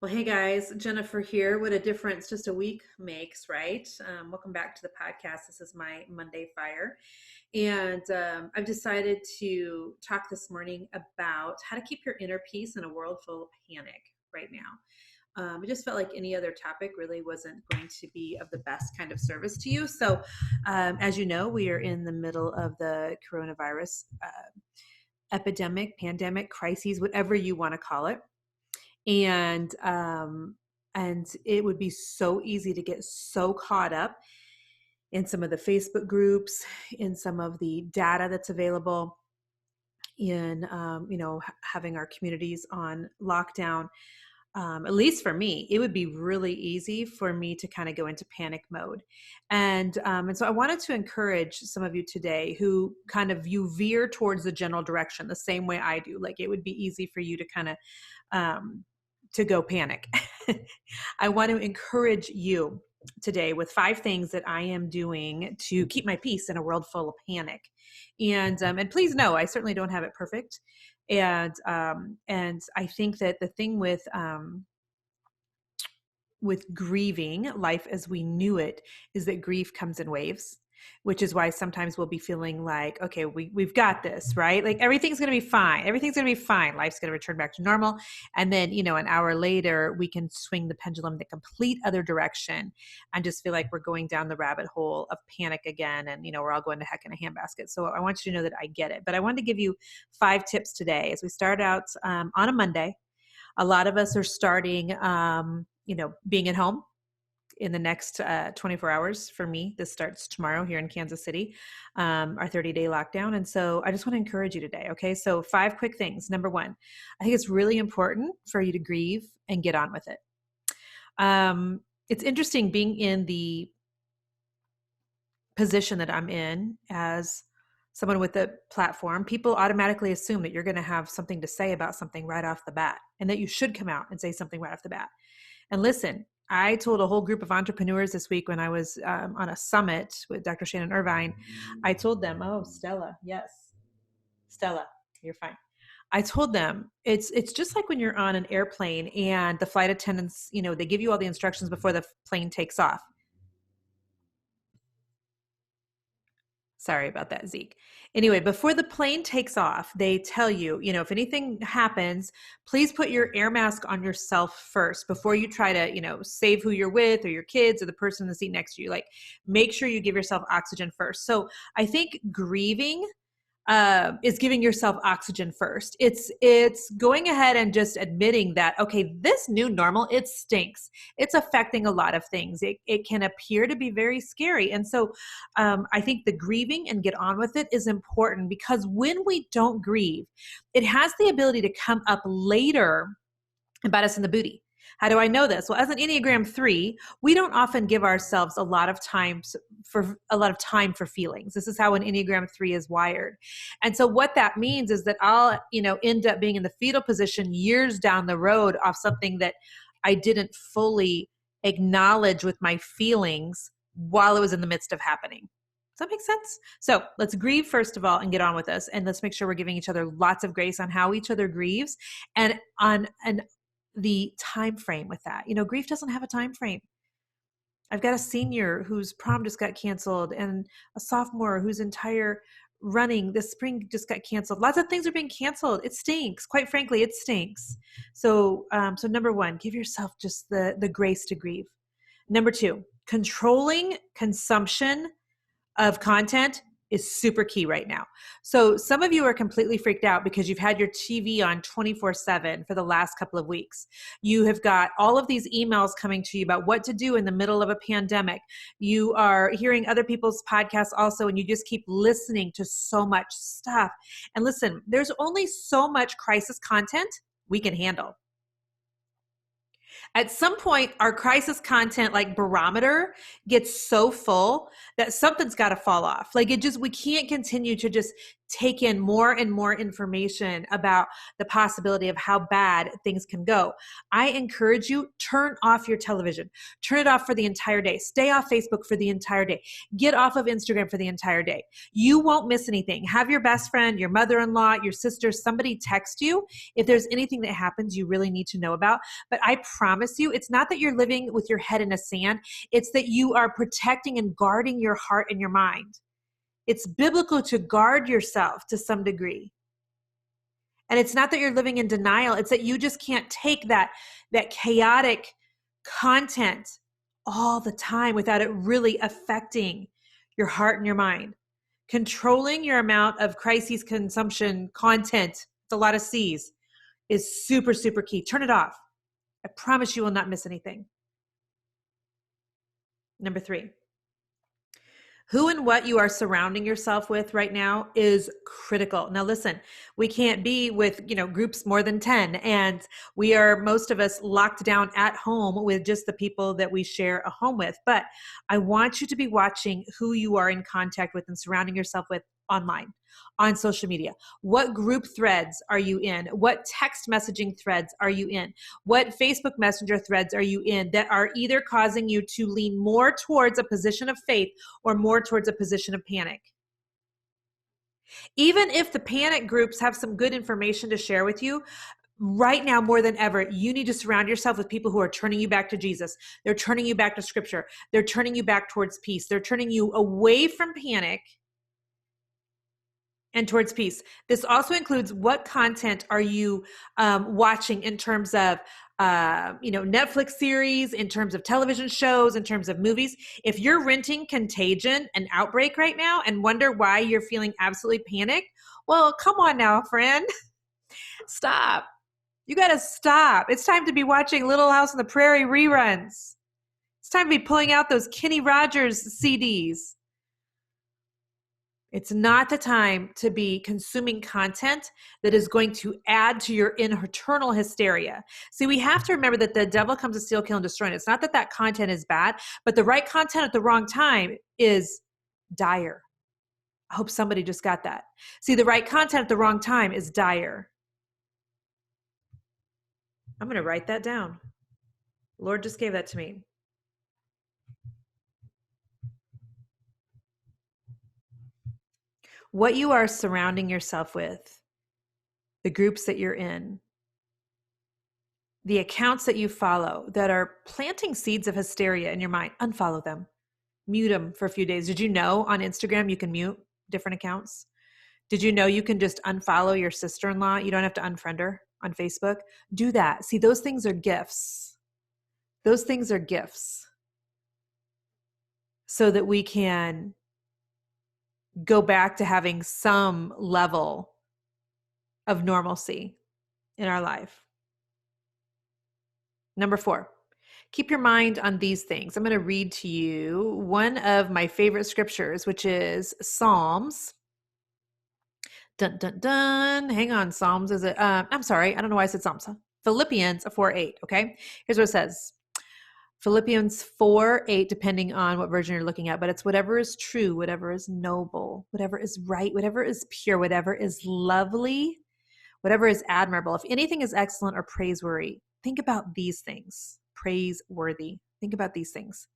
Well, hey guys, Jennifer here. What a difference just a week makes, right? Welcome back to the podcast. This is my Monday Fire. And I've decided to talk this morning about how to keep your inner peace in a world full of panic right now. I just felt like any other topic really wasn't going to be of the best kind of service to you. So, as you know, we are in the middle of the coronavirus epidemic, pandemic, crises, whatever you want to call it. And it would be so easy to get so caught up in some of the Facebook groups, in some of the data that's available, in having our communities on lockdown. At least for me, it would be really easy for me to kind of go into panic mode. And so I wanted to encourage some of you today who kind of you veer towards the general direction the same way I do. Like it would be easy for you to kind of to go panic. I want to encourage you today with 5 things that I am doing to keep my peace in a world full of panic. And please know, I certainly don't have it perfect. And I think that the thing with grieving life as we knew it is that grief comes in waves, which is why sometimes we'll be feeling like, okay, we've got this, right? Like everything's going to be fine. Everything's going to be fine. Life's going to return back to normal. And then, an hour later, we can swing the pendulum the complete other direction and just feel like we're going down the rabbit hole of panic again. And, we're all going to heck in a handbasket. So I want you to know that I get it. But I wanted to give you 5 tips today as we start out on a Monday. A lot of us are starting, being at home in the next 24 hours. For me, this starts tomorrow here in Kansas City, our 30-day lockdown. And so I just want to encourage you today. Okay. So 5 quick things. Number 1, I think it's really important for you to grieve and get on with it. It's interesting being in the position that I'm in as someone with a platform. People automatically assume that you're going to have something to say about something right off the bat, and that you should come out and say something right off the bat. And listen, I told a whole group of entrepreneurs this week when I was on a summit with Dr. Shannon Irvine. I told them, oh, Stella, yes, Stella, you're fine. I told them it's just like when you're on an airplane and the flight attendants, they give you all the instructions before the plane takes off. Sorry about that, Zeke. Anyway, before the plane takes off, they tell you, if anything happens, please put your air mask on yourself first before you try to, save who you're with or your kids or the person in the seat next to you. Like, make sure you give yourself oxygen first. So I think grieving is giving yourself oxygen first. It's going ahead and just admitting that, okay, this new normal, it stinks. It's affecting a lot of things. It can appear to be very scary. And so I think the grieving and get on with it is important, because when we don't grieve, it has the ability to come up later and bite us in the booty. How do I know this? Well, as an Enneagram 3, we don't often give ourselves a lot of time for feelings. This is how an Enneagram 3 is wired. And so what that means is that I'll, end up being in the fetal position years down the road off something that I didn't fully acknowledge with my feelings while it was in the midst of happening. Does that make sense? So let's grieve first of all and get on with this. And let's make sure we're giving each other lots of grace on how each other grieves and on the time frame with that. Grief doesn't have a time frame. I've got a senior whose prom just got canceled and a sophomore whose entire running this spring just got canceled. Lots of things are being canceled. It stinks. Quite frankly, it stinks. So number 1, give yourself just the grace to grieve. Number 2, controlling consumption of content is super key right now. So some of you are completely freaked out because you've had your TV on 24/7 for the last couple of weeks. You have got all of these emails coming to you about what to do in the middle of a pandemic. You are hearing other people's podcasts also, and you just keep listening to so much stuff. And listen, there's only so much crisis content we can handle. At some point, our crisis content like barometer gets so full that something's got to fall off. Like we can't continue to just take in more and more information about the possibility of how bad things can go. I encourage you, turn off your television. Turn it off for the entire day. Stay off Facebook for the entire day. Get off of Instagram for the entire day. You won't miss anything. Have your best friend, your mother-in-law, your sister, somebody text you if there's anything that happens you really need to know about. But I promise you, it's not that you're living with your head in the sand. It's that you are protecting and guarding your heart and your mind. It's biblical to guard yourself to some degree. And it's not that you're living in denial. It's that you just can't take that chaotic content all the time without it really affecting your heart and your mind. Controlling your amount of crises consumption content, it's a lot of C's, is super, super key. Turn it off. I promise you will not miss anything. Number 3. Who and what you are surrounding yourself with right now is critical. Now listen, we can't be with, groups more than 10, and we are, most of us, locked down at home with just the people that we share a home with. But I want you to be watching who you are in contact with and surrounding yourself with online, on social media. What group threads are you in? What text messaging threads are you in? What Facebook Messenger threads are you in that are either causing you to lean more towards a position of faith or more towards a position of panic? Even if the panic groups have some good information to share with you, right now more than ever, you need to surround yourself with people who are turning you back to Jesus. They're turning you back to Scripture. They're turning you back towards peace. They're turning you away from panic and towards peace. This also includes what content are you watching in terms of Netflix series, in terms of television shows, in terms of movies. If you're renting Contagion, an Outbreak right now, and wonder why you're feeling absolutely panicked, well, come on now, friend. Stop. You got to stop. It's time to be watching Little House on the Prairie reruns. It's time to be pulling out those Kenny Rogers CDs. It's not the time to be consuming content that is going to add to your internal hysteria. See, we have to remember that the devil comes to steal, kill, and destroy. And it's not that that content is bad, but the right content at the wrong time is dire. I hope somebody just got that. See, the right content at the wrong time is dire. I'm going to write that down. Lord just gave that to me. What you are surrounding yourself with, the groups that you're in, the accounts that you follow that are planting seeds of hysteria in your mind, unfollow them. Mute them for a few days. Did you know on Instagram you can mute different accounts? Did you know you can just unfollow your sister-in-law? You don't have to unfriend her on Facebook. Do that. See, those things are gifts. Those things are gifts so that we can go back to having some level of normalcy in our life. Number 4, keep your mind on these things. I'm going to read to you one of my favorite scriptures, which is Psalms. Dun, dun, dun. Hang on. Psalms is it? I'm sorry. I don't know why I said Psalms. Philippians 4:8. Okay. Here's what it says. Philippians 4:8, depending on what version you're looking at, but it's whatever is true, whatever is noble, whatever is right, whatever is pure, whatever is lovely, whatever is admirable. If anything is excellent or praiseworthy, think about these things. Praiseworthy. Think about these things.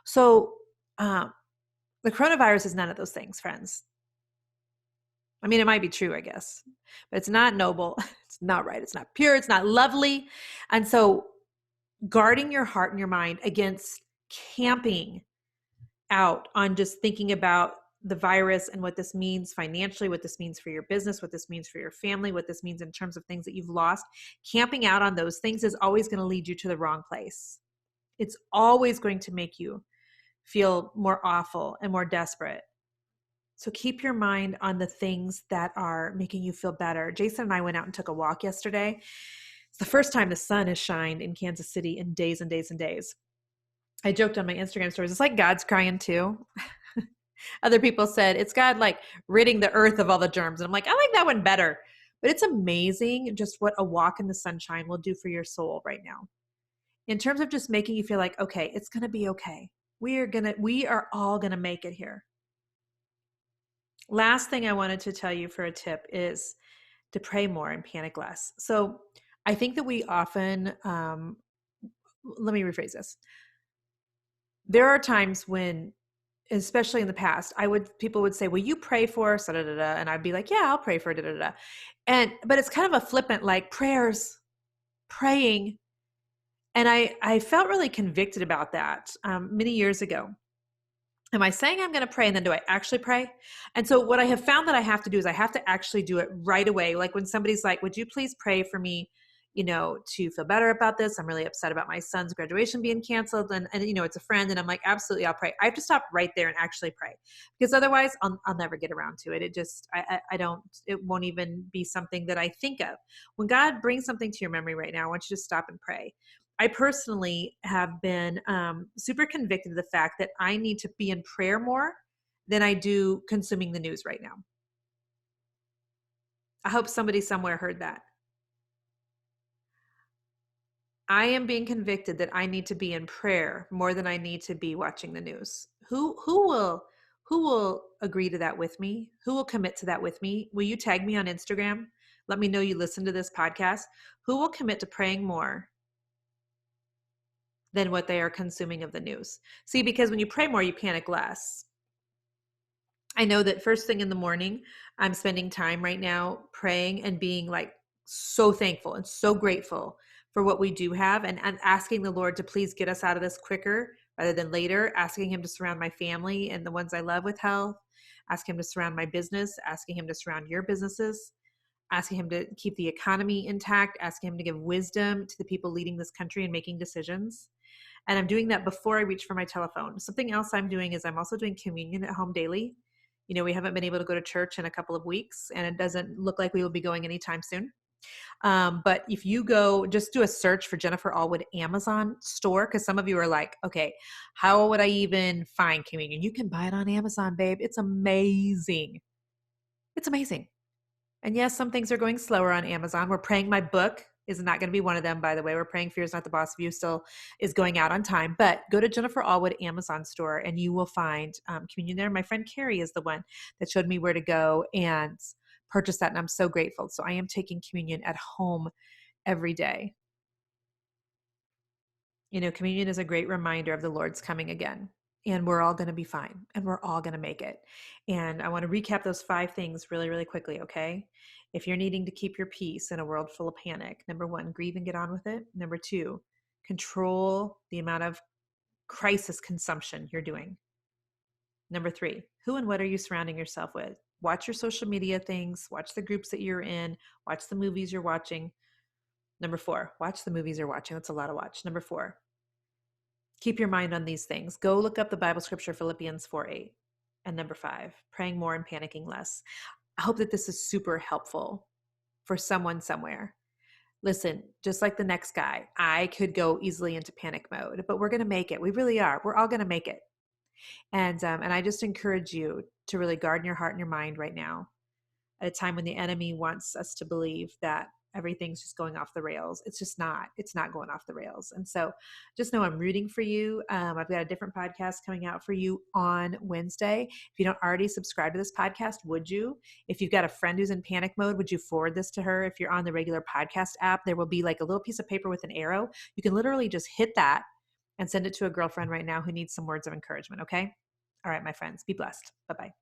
So the coronavirus is none of those things, friends. I mean, it might be true, I guess, but it's not noble. It's not right. It's not pure. It's not lovely. And so guarding your heart and your mind against camping out on just thinking about the virus and what this means financially, what this means for your business, what this means for your family, what this means in terms of things that you've lost. Camping out on those things is always going to lead you to the wrong place. It's always going to make you feel more awful and more desperate. So keep your mind on the things that are making you feel better. Jason and I went out and took a walk yesterday. It's the first time the sun has shined in Kansas City in days and days and days. I joked on my Instagram stories, it's like God's crying too. Other people said it's God like ridding the earth of all the germs. And I'm like, I like that one better. But it's amazing just what a walk in the sunshine will do for your soul right now. In terms of just making you feel like, okay, it's going to be okay. We are all going to make it here. Last thing I wanted to tell you for a tip is to pray more and panic less. So I think that we often, let me rephrase this. There are times when, especially in the past, people would say, "Will you pray for us?" Da, da, da, da. And I'd be like, "Yeah, I'll pray for da, da, da." But it's kind of a flippant, like prayers, praying. And I felt really convicted about that many years ago. Am I saying I'm going to pray and then do I actually pray? And so what I have found that I have to do is I have to actually do it right away. Like when somebody's like, "Would you please pray for me, to feel better about this? I'm really upset about my son's graduation being canceled." And it's a friend. And I'm like, "Absolutely, I'll pray." I have to stop right there and actually pray, because otherwise I'll never get around to it. It just, I don't, it won't even be something that I think of. When God brings something to your memory right now, I want you to stop and pray. I personally have been super convicted of the fact that I need to be in prayer more than I do consuming the news right now. I hope somebody somewhere heard that. I am being convicted that I need to be in prayer more than I need to be watching the news. Who will agree to that with me? Who will commit to that with me? Will you tag me on Instagram? Let me know you listen to this podcast. Who will commit to praying more than what they are consuming of the news? See, because when you pray more, you panic less. I know that first thing in the morning, I'm spending time right now praying and being like so thankful and so grateful for what we do have, and asking the Lord to please get us out of this quicker rather than later, asking Him to surround my family and the ones I love with health, asking Him to surround my business, asking Him to surround your businesses, asking Him to keep the economy intact, asking Him to give wisdom to the people leading this country and making decisions. And I'm doing that before I reach for my telephone. Something else I'm doing is I'm also doing communion at home daily. We haven't been able to go to church in a couple of weeks, and it doesn't look like we will be going anytime soon. But if you go, just do a search for Jennifer Allwood Amazon store, because some of you are like, "Okay, how would I even find communion?" You can buy it on Amazon, babe. It's amazing. It's amazing. And yes, some things are going slower on Amazon. We're praying my book is not going to be one of them, by the way. We're praying Fear is Not the Boss of You still is going out on time. But go to Jennifer Allwood Amazon store and you will find communion there. My friend Carrie is the one that showed me where to go and purchase that. And I'm so grateful. So I am taking communion at home every day. Communion is a great reminder of the Lord's coming again. And we're all going to be fine and we're all going to make it. And I want to recap those 5 things really, really quickly, okay? If you're needing to keep your peace in a world full of panic, number 1, grieve and get on with it. Number 2, control the amount of crisis consumption you're doing. Number 3, who and what are you surrounding yourself with? Watch your social media things, watch the groups that you're in, watch the movies you're watching. Number 4, watch the movies you're watching. That's a lot to watch. Number 4, keep your mind on these things. Go look up the Bible scripture, Philippians 4:8. And number 5, praying more and panicking less. I hope that this is super helpful for someone somewhere. Listen, just like the next guy, I could go easily into panic mode, but we're going to make it. We really are. We're all going to make it. And I just encourage you to really guard your heart and your mind right now, at a time when the enemy wants us to believe that everything's just going off the rails. It's just not. It's not going off the rails. And so just know I'm rooting for you. I've got a different podcast coming out for you on Wednesday. If you don't already subscribe to this podcast, would you? If you've got a friend who's in panic mode, would you forward this to her? If you're on the regular podcast app, there will be like a little piece of paper with an arrow. You can literally just hit that and send it to a girlfriend right now who needs some words of encouragement. Okay. All right, my friends, be blessed. Bye-bye.